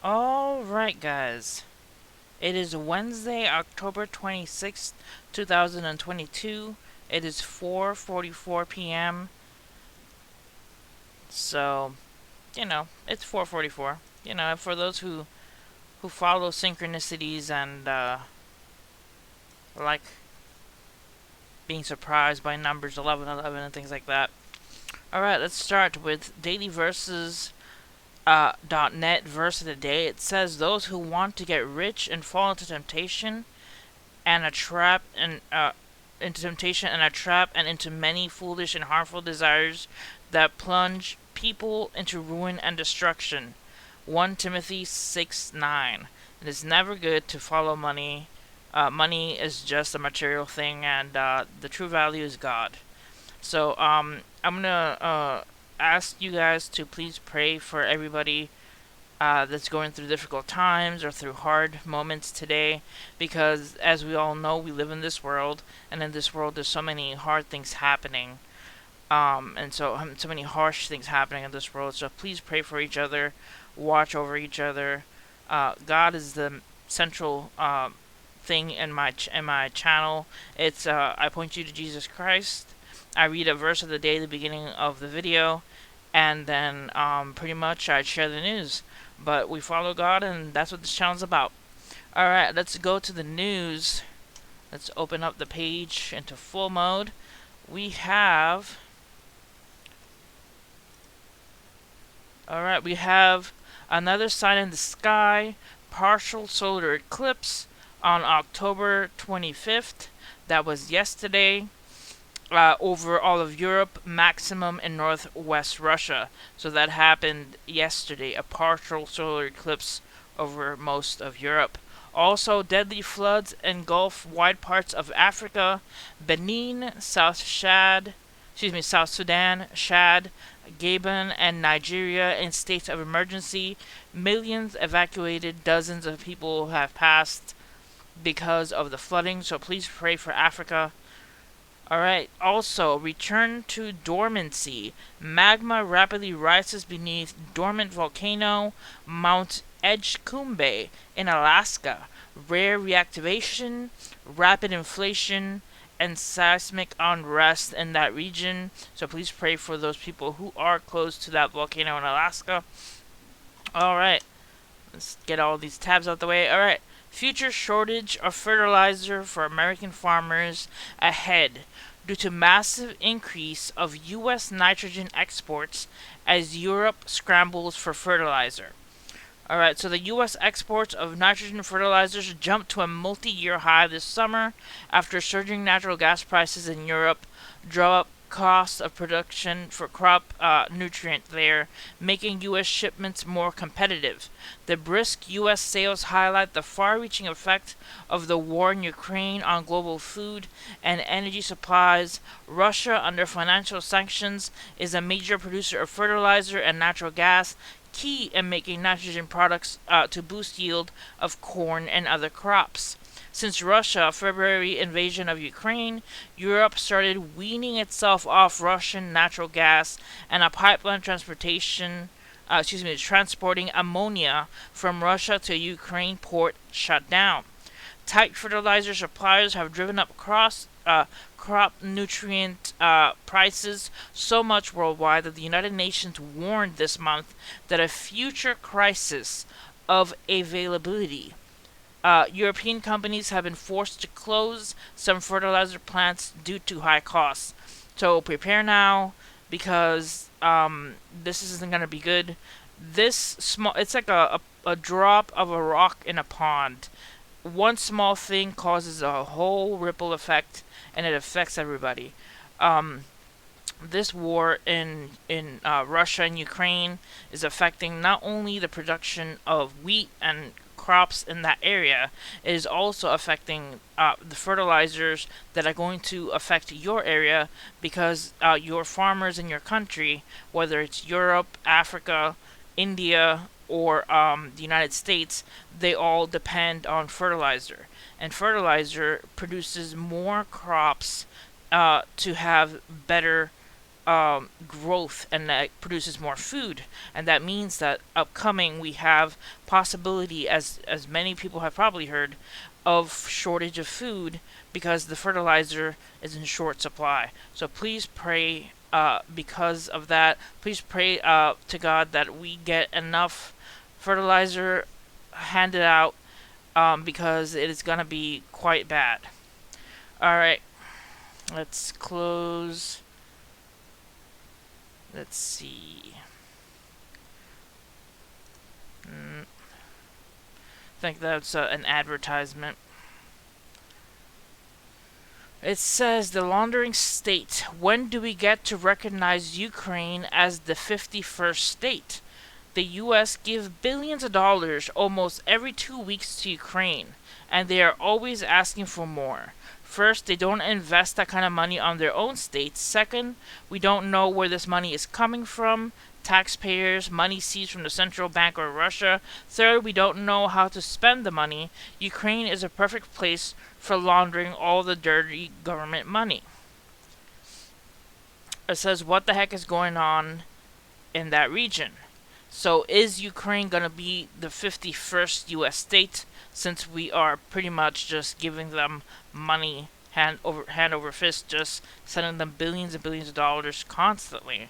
Alright, guys. It is Wednesday, October 26th, 2022. It is 4:44 p.m. So, it's 4:44. For those who follow synchronicities and like being surprised by numbers 1111 and things like that. Alright, let's start with daily verses .net verse of the day. It says, "Those who want to get rich and fall into temptation and a trap and into temptation and a trap and into many foolish and harmful desires that plunge people into ruin and destruction." 1 Timothy 6:9. It is never good to follow money. Money is just a material thing, and the true value is God. So I'm gonna ask you guys to please pray for everybody that's going through difficult times or through hard moments today, because as we all know, we live in this world, and in this world there's so many hard things happening, and so many harsh things happening in this world. So please pray for each other, watch over each other. God is the central thing in my channel. It's I point you to Jesus Christ. I read a verse of the day at the beginning of the video, and then pretty much I share the news. But we follow God, and that's what this channel's about. Alright, let's go to the news. Let's open up the page into full mode. We have... Alright, we have another sign in the sky. Partial solar eclipse on October 25th. That was yesterday. Over all of Europe, maximum in northwest Russia. So that happened yesterday, a partial solar eclipse over most of Europe. Also, deadly floods engulf wide parts of Africa, Benin, South Sudan, Chad, Gabon, and Nigeria in states of emergency. Millions evacuated, dozens of people have passed because of the flooding, so please pray for Africa. Alright, also, return to dormancy. Magma rapidly rises beneath dormant volcano Mount Edgecumbe in Alaska. Rare reactivation, rapid inflation, and seismic unrest in that region. So please pray for those people who are close to that volcano in Alaska. Alright, let's get all these tabs out the way. Alright, future shortage of fertilizer for American farmers ahead due to massive increase of U.S. nitrogen exports as Europe scrambles for fertilizer. Alright, so the U.S. exports of nitrogen fertilizers jumped to a multi-year high this summer after surging natural gas prices in Europe drove up costs of production for crop nutrient there, making U.S. shipments more competitive. The brisk U.S. sales highlight the far-reaching effect of the war in Ukraine on global food and energy supplies. Russia, under financial sanctions, is a major producer of fertilizer and natural gas, key in making nitrogen products to boost yield of corn and other crops. Since Russia's February invasion of Ukraine, Europe started weaning itself off Russian natural gas, and a pipeline transporting ammonia from Russia to a Ukraine port shut down. Tight fertilizer suppliers have driven up crop nutrient prices so much worldwide that the United Nations warned this month that a future crisis of availability. European companies have been forced to close some fertilizer plants due to high costs. So prepare now, because this isn't going to be good. It's like a drop of a rock in a pond. One small thing causes a whole ripple effect, and it affects everybody. This war in Russia and Ukraine is affecting not only the production of wheat and crops in that area, it is also affecting the fertilizers that are going to affect your area, because your farmers in your country, whether it's Europe, Africa, India, or the United States, they all depend on fertilizer. And fertilizer produces more crops to have better growth, and that produces more food, and that means that upcoming we have possibility, as many people have probably heard, of shortage of food because the fertilizer is in short supply. So please pray, because of that. Please pray to God that we get enough fertilizer handed out, because it is gonna be quite bad. All right, let's close. Let's see. I think that's an advertisement. It says the laundering state. When do we get to recognize Ukraine as the 51st state? The US gives billions of dollars almost every 2 weeks to Ukraine, and they are always asking for more. First, they don't invest that kind of money on their own states. Second, we don't know where this money is coming from. Taxpayers, money seized from the central bank or Russia. Third, we don't know how to spend the money. Ukraine is a perfect place for laundering all the dirty government money. It says, what the heck is going on in that region? So is Ukraine going to be the 51st U.S. state, since we are pretty much just giving them money hand over fist, just sending them billions and billions of dollars constantly?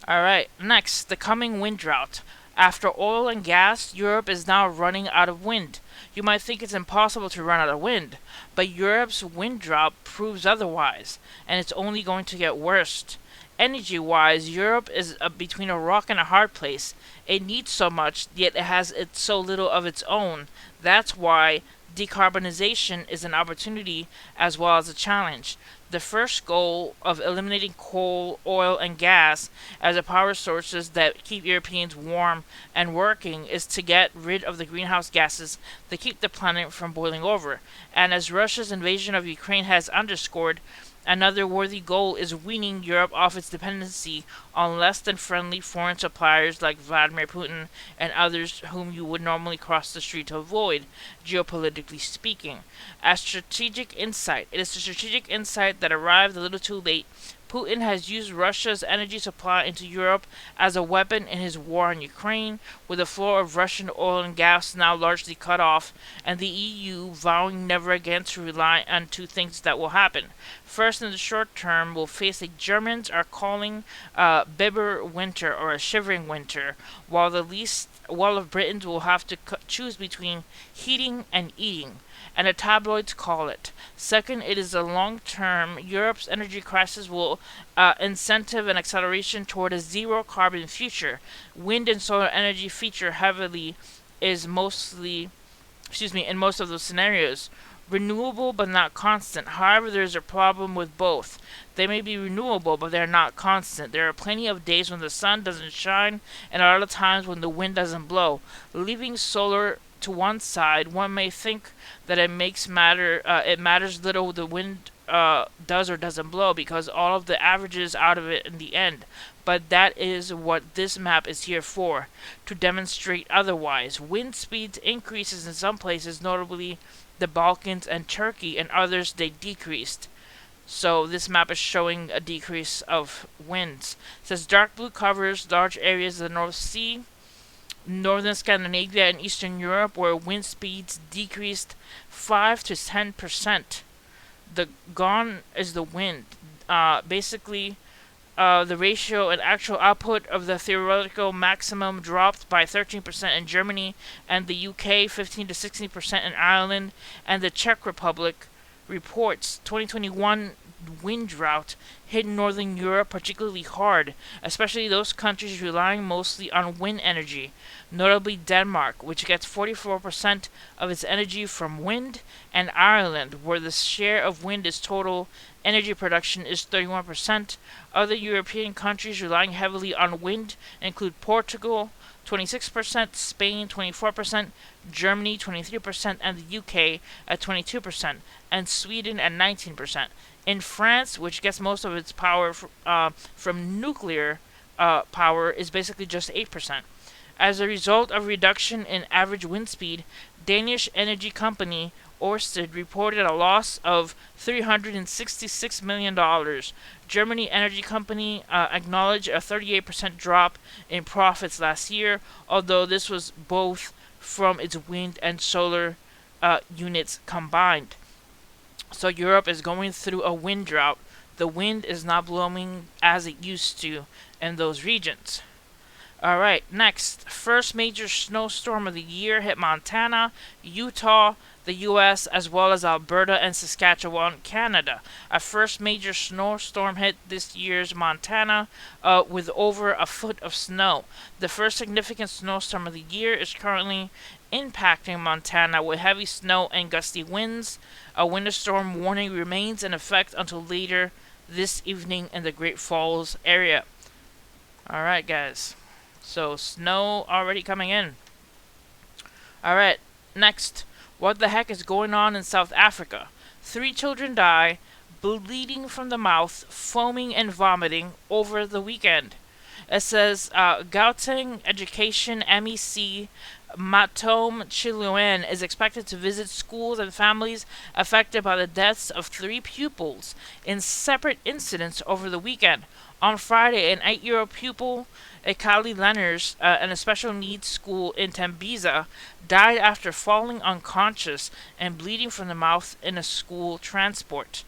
Alright, next, the coming wind drought. After oil and gas, Europe is now running out of wind. You might think it's impossible to run out of wind, but Europe's wind drought proves otherwise, and it's only going to get worse. Energy-wise, Europe is between a rock and a hard place. It needs so much, yet it has so little of its own. That's why decarbonization is an opportunity as well as a challenge. The first goal of eliminating coal, oil, and gas as the power sources that keep Europeans warm and working is to get rid of the greenhouse gases that keep the planet from boiling over. And as Russia's invasion of Ukraine has underscored, another worthy goal is weaning Europe off its dependency on less than friendly foreign suppliers like Vladimir Putin and others whom you would normally cross the street to avoid, geopolitically speaking. It is a strategic insight that arrived a little too late. Putin has used Russia's energy supply into Europe as a weapon in his war on Ukraine, with the flow of Russian oil and gas now largely cut off, and the EU vowing never again to rely on two things that will happen. First, in the short term, we'll face a Germans are calling Biber winter, or a shivering winter, while of Britons will have to choose between heating and eating, and the tabloids call it. Second, it is a long-term. Europe's energy crisis will incentive an acceleration toward a zero-carbon future. Wind and solar energy feature heavily in most of those scenarios. Renewable but not constant. However, there is a problem with both. They may be renewable, but they are not constant. There are plenty of days when the sun doesn't shine, and a lot of times when the wind doesn't blow. Leaving solar to one side, one may think that it matters little the wind does or doesn't blow, because all of the averages out of it in the end. But that is what this map is here for, to demonstrate otherwise. Wind speeds increases in some places, notably the Balkans and Turkey, and others they decreased. So this map is showing a decrease of winds. It says dark blue covers large areas of the North Sea, northern Scandinavia, and Eastern Europe, where wind speeds decreased 5 to 10%. The gone is the wind. Basically, the ratio and actual output of the theoretical maximum dropped by 13% in Germany, and the UK 15 to 16% in Ireland, and the Czech Republic reports 2021 wind drought hit northern Europe particularly hard, especially those countries relying mostly on wind energy, notably Denmark, which gets 44% of its energy from wind, and Ireland, where the share of wind is total energy production is 31%. Other European countries relying heavily on wind include Portugal, 26%, Spain 24%, Germany 23%, and the UK at 22%, and Sweden at 19%. In France, which gets most of its power from nuclear power, is basically just 8%. As a result of reduction in average wind speed, Danish energy company Ørsted reported a loss of $366 million. Germany energy company acknowledged a 38% drop in profits last year, although this was both from its wind and solar units combined. So Europe is going through a wind drought. The wind is not blowing as it used to in those regions. Alright, next. First major snowstorm of the year hit Montana, Utah, the US, as well as Alberta and Saskatchewan, Canada. A first major snowstorm hit this year's Montana with over a foot of snow. The first significant snowstorm of the year is currently impacting Montana with heavy snow and gusty winds. A winter storm warning remains in effect until later this evening in the Great Falls area. Alright, guys. So, snow already coming in. Alright, next. What the heck is going on in South Africa? 3 children die, bleeding from the mouth, foaming and vomiting over the weekend. It says Gauteng Education MEC Matom Chiloen is expected to visit schools and families affected by the deaths of 3 pupils in separate incidents over the weekend. On Friday, an 8-year-old pupil, Ekali Lenners, in a special needs school in Tembisa, died after falling unconscious and bleeding from the mouth in a school transport.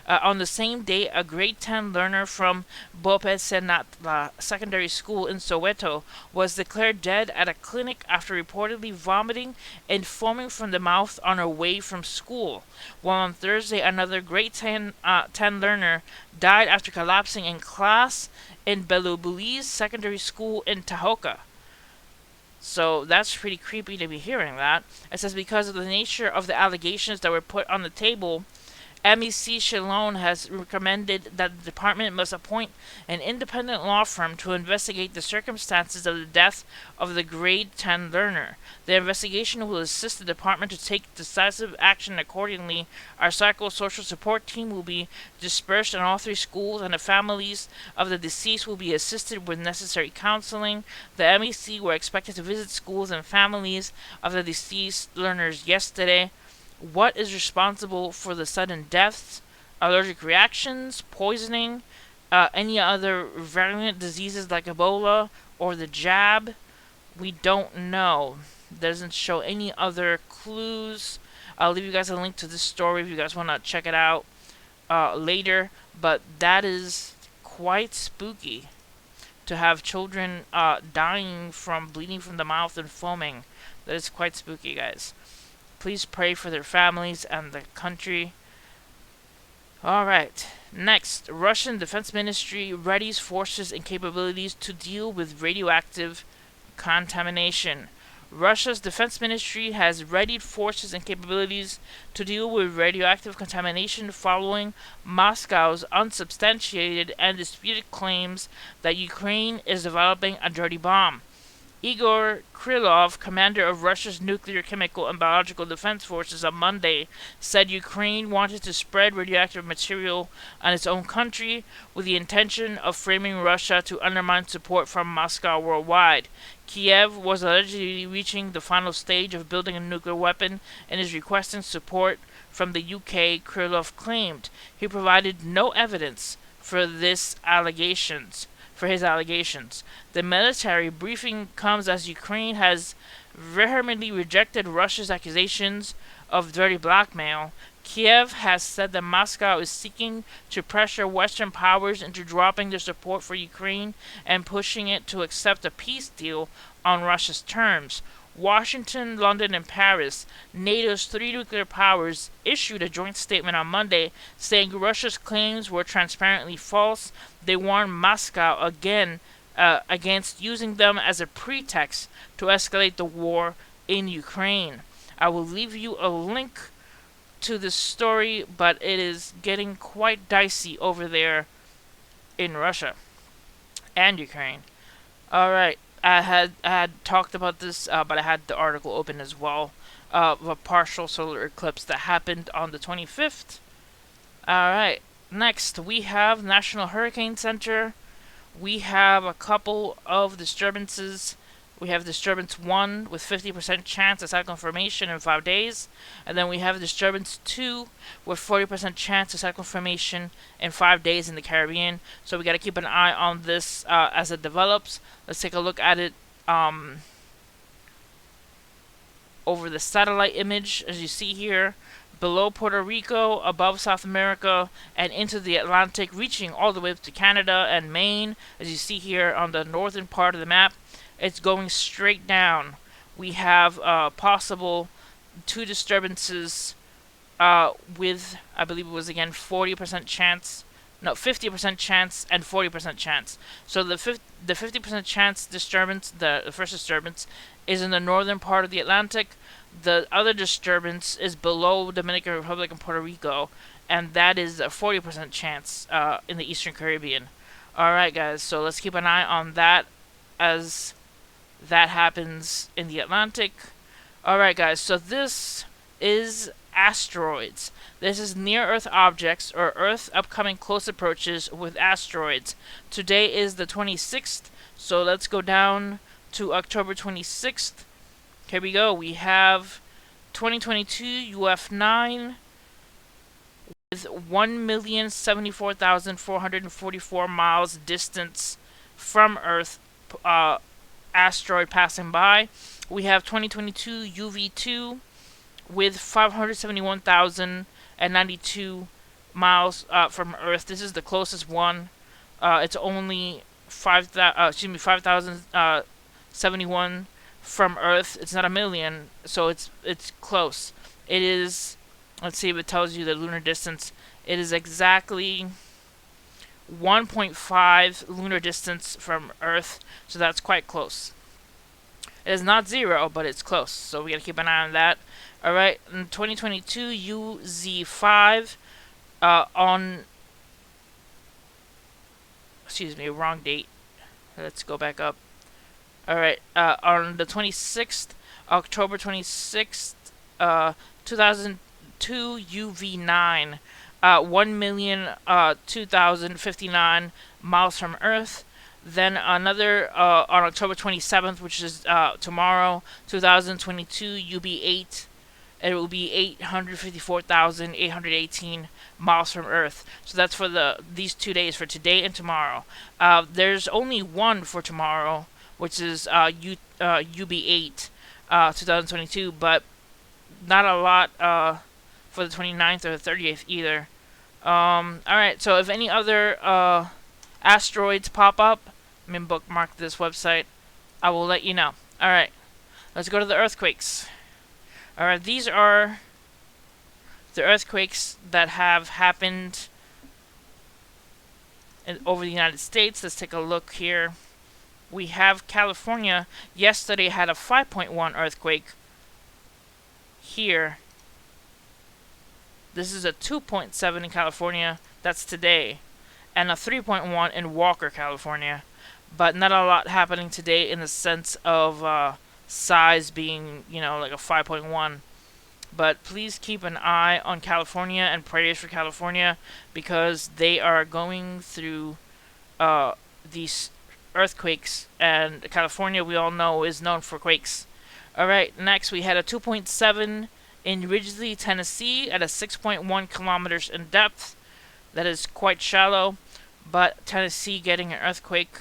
On the same day, a grade 10 learner from Bope Senatla Secondary School in Soweto was declared dead at a clinic after reportedly vomiting and foaming from the mouth on her way from school. While on Thursday, another grade 10 learner died after collapsing in class in Belubuli's Secondary School in Tahoka. So that's pretty creepy to be hearing that. It says because of the nature of the allegations that were put on the table, MEC Shillone has recommended that the department must appoint an independent law firm to investigate the circumstances of the death of the grade 10 learner. The investigation will assist the department to take decisive action accordingly. Our psychosocial support team will be dispersed in all 3 schools, and the families of the deceased will be assisted with necessary counseling. The MEC were expected to visit schools and families of the deceased learners yesterday. What is responsible for the sudden deaths, allergic reactions, poisoning, any other virulent diseases like Ebola or the jab? We don't know. Doesn't show any other clues. I'll leave you guys a link to this story if you guys want to check it out later. But that is quite spooky to have children dying from bleeding from the mouth and foaming. That is quite spooky, guys. Please pray for their families and the country. Alright. Next, Russian Defense Ministry readies forces and capabilities to deal with radioactive contamination. Russia's Defense Ministry has readied forces and capabilities to deal with radioactive contamination following Moscow's unsubstantiated and disputed claims that Ukraine is developing a dirty bomb. Igor Krylov, commander of Russia's nuclear, chemical, and biological defense forces, on Monday said Ukraine wanted to spread radioactive material on its own country with the intention of framing Russia to undermine support from Moscow worldwide. Kiev was allegedly reaching the final stage of building a nuclear weapon and is requesting support from the UK, Krylov claimed. He provided no evidence for his allegations. The military briefing comes as Ukraine has vehemently rejected Russia's accusations of dirty blackmail. Kiev has said that Moscow is seeking to pressure Western powers into dropping their support for Ukraine and pushing it to accept a peace deal on Russia's terms. Washington, London, and Paris, NATO's 3 nuclear powers, issued a joint statement on Monday saying Russia's claims were transparently false. They warned Moscow against using them as a pretext to escalate the war in Ukraine. I will leave you a link to this story, but it is getting quite dicey over there in Russia and Ukraine. Alright. I had talked about this, but I had the article open as well of a partial solar eclipse that happened on the 25th. Alright, next we have National Hurricane Center. We have a couple of disturbances We have disturbance 1 with 50% chance of cyclone formation in 5 days. And then we have disturbance 2 with 40% chance of cyclone formation in 5 days in the Caribbean. So we got to keep an eye on this as it develops. Let's take a look at it over the satellite image, as you see here. Below Puerto Rico, above South America, and into the Atlantic, reaching all the way up to Canada and Maine, as you see here on the northern part of the map. It's going straight down. We have possible 2 disturbances with, I believe it was again 40% chance, no, 50% chance and 40% chance. So the 50% chance disturbance, the first disturbance, is in the northern part of the Atlantic. The other disturbance is below Dominican Republic and Puerto Rico, and that is a 40% chance in the Eastern Caribbean. Alright guys, so let's keep an eye on that as that happens in the Atlantic. Alright guys, so this is asteroids. This is near-Earth objects or Earth upcoming close approaches with asteroids. Today is the 26th, so let's go down to October 26th. Here we go. We have 2022 UF9 with 1,074,444 miles distance from Earth, asteroid passing by. We have 2022 UV2 with 571,092 miles from Earth. This is the closest one. It's only 5,071 from Earth. It's not a million, so it's close. It is. Let's see if it tells you the lunar distance. It is exactly 1.5 lunar distance from Earth, so that's quite close. It is not 0, but it's close, so we gotta keep an eye on that. Alright, in 2022 UZ5 on... Excuse me, wrong date. Let's go back up. Alright, on the 26th, October 26th, 2002 UV9, 1,002,059 miles from Earth. Then another on October 27th, which is tomorrow, 2022 UB8. It will be 854,818 miles from Earth. So that's for these 2 days, for today and tomorrow. There's only one for tomorrow, which is UB8 2022, but not a lot for the 29th or the 30th either. Alright, so if any other asteroids pop up, I mean bookmark this website, I will let you know. Alright, let's go to the earthquakes. Alright, these are the earthquakes that have happened over the United States. Let's take a look here. We have California. Yesterday had a 5.1 earthquake here. This is a 2.7 in California. That's today. And a 3.1 in Walker, California. But not a lot happening today in the sense of size being, you know, like a 5.1. But please keep an eye on California and prayers for California, because they are going through these earthquakes, and California, we all know, is known for quakes. Alright, next we had a 2.7 in Ridgely, Tennessee at a 6.1 kilometers in depth. That is quite shallow, but Tennessee getting an earthquake.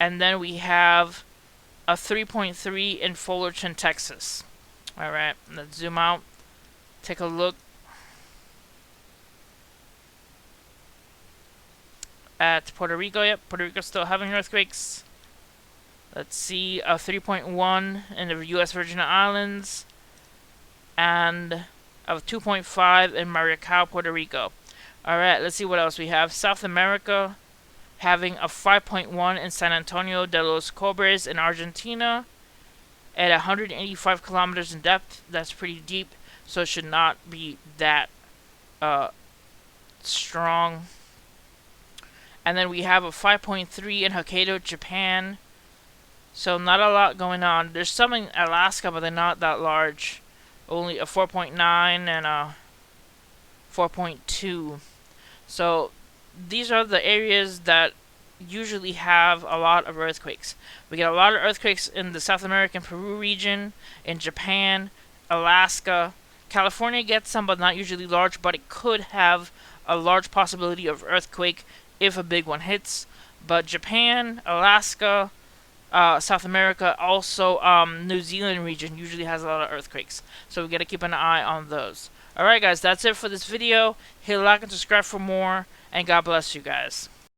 And then we have a 3.3 in Fullerton, Texas. Alright, let's zoom out, take a look at Puerto Rico. Yep, Puerto Rico still having earthquakes. Let's see, a 3.1 in the U.S. Virgin Islands, and a 2.5 in Maricao, Puerto Rico. Alright, let's see what else we have. South America having a 5.1 in San Antonio de los Cobres in Argentina at 185 kilometers in depth. That's pretty deep, so it should not be that strong. And then we have a 5.3 in Hokkaido, Japan. So not a lot going on. There's some in Alaska, but they're not that large. Only a 4.9 and a 4.2. So these are the areas that usually have a lot of earthquakes. We get a lot of earthquakes in the South American Peru region, in Japan, Alaska. California gets some, but not usually large, but it could have a large possibility of earthquake if a big one hits. But Japan, Alaska, South America, also New Zealand region usually has a lot of earthquakes. So we gotta keep an eye on those. Alright guys, that's it for this video. Hit like and subscribe for more, and God bless you guys.